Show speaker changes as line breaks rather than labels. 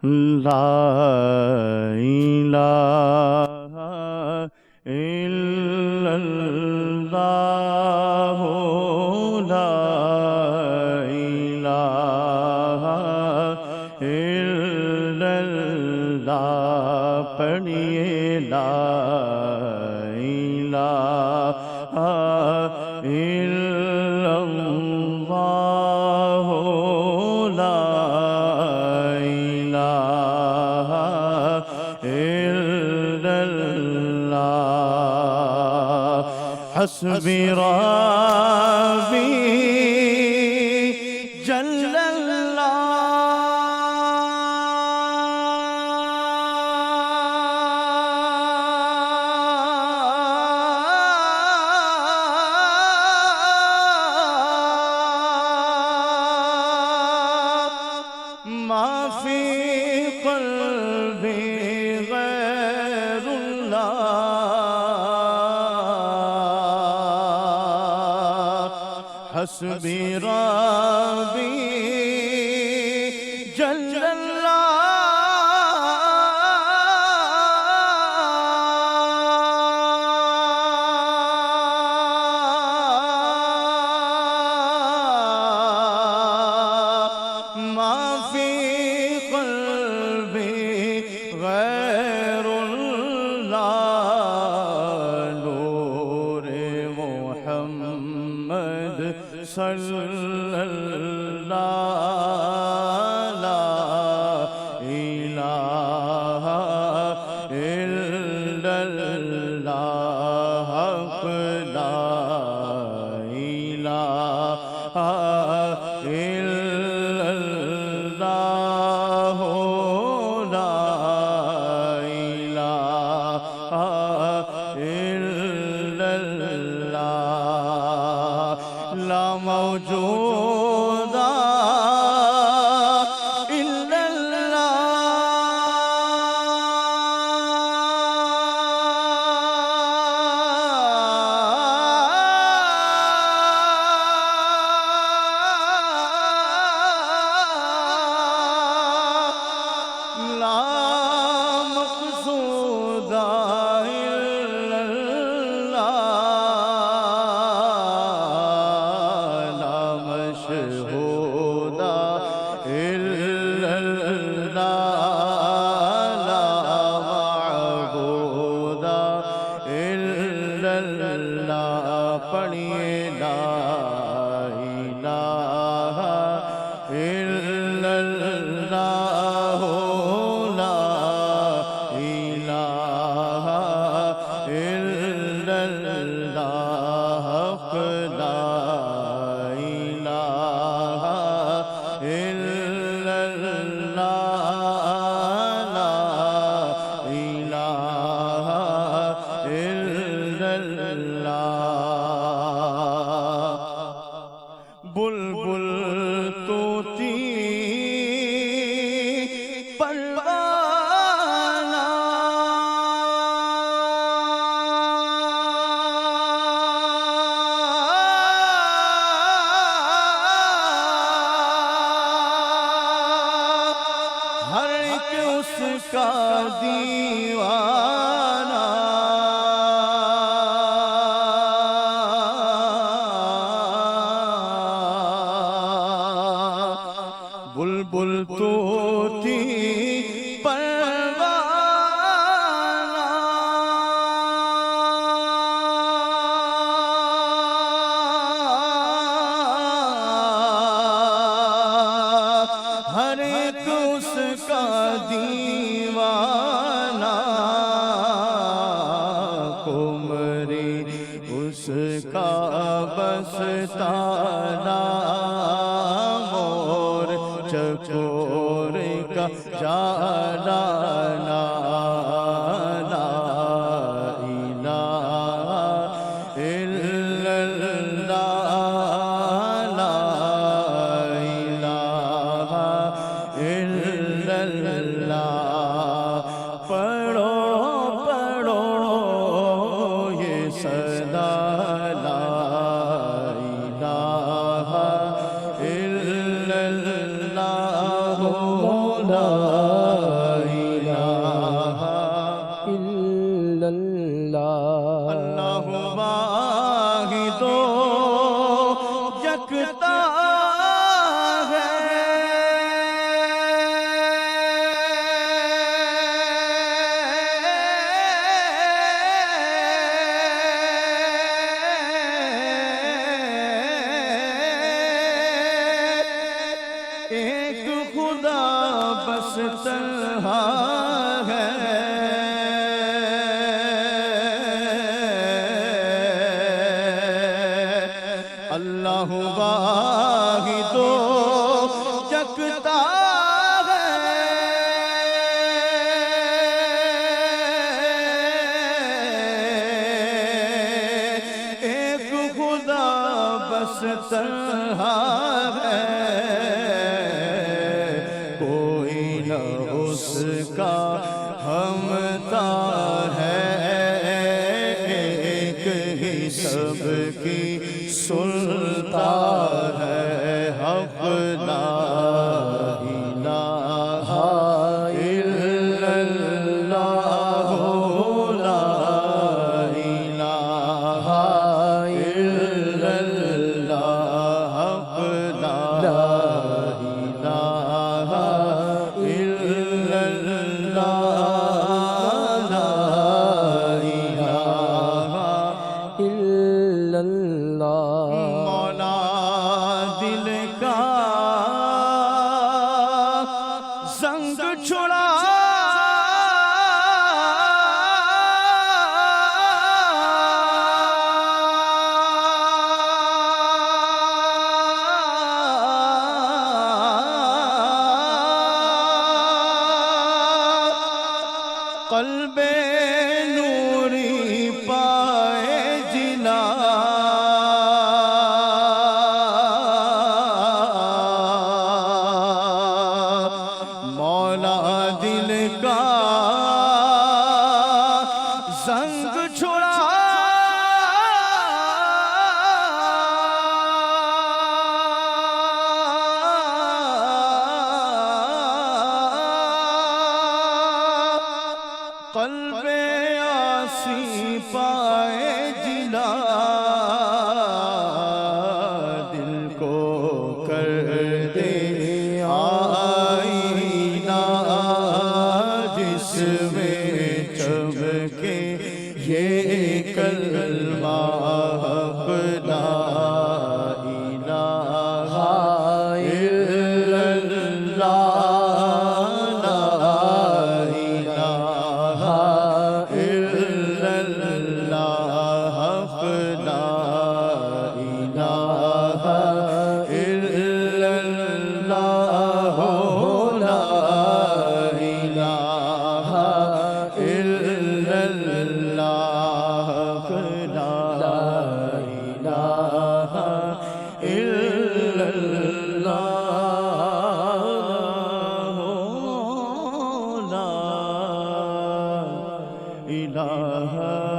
لا الہ الا اللہ لا الہ الا اللہ پڑھیے لا الہ الا اللہ لا الہ الا اللہ حسبی ربی جل ما فی قلبی غیر اللہ حسبی ربی جل ما فی قلبی غیر اللہ نور محمد صلی اللہ لا الہ الا اللہ حق لا الہ الا اللہ لا الہ الا اللہ لا موجود الا اللہ لا مقصود الا اللہ لا مشہود الا اللہ لا معبود الا اللہ پڑھیے لا الہ الا اللہ لا الہ الا اللہ حق لا الہ الا اللہ لا الہ الا اللہ بلبل طوطی پروانہ ہر ایک اس کا دیوانہ بلبل طوطی پروانہ ہر ایک اس کا دیوانہ قمری اس کا بستانہ مور چکور کا جانانا لا الہ الا اللہ لا الہ الا اللہ پڑھو پڑھو یہ صدا لا الہ الا اللہ لا بس تنہا ہے اللہ واحد و یکتا ہے ایک خدا بس تنہا ہے کوئی نہ اس کا ہمتا ہے ایک ہی سب کی سنتا ہے حق لا الہ الا اللہ لا الہ الا اللہ حق لا الہ الا اللہ لا الہ الا اللہ مولا دل کا زنگ چھڑا قلب نوری پائے جلا مولا دل کا زنگ چھڑا قلب آسی پائے جلا دل کو کر دے آئینہ جس میں چمکے یہ کلمہ حق لا الہ الا اللہ لا الہ الا اللہ حق لا الہ الا اللہ لا الہ الا اللہ حق لا الہ الا اللہ لا الہ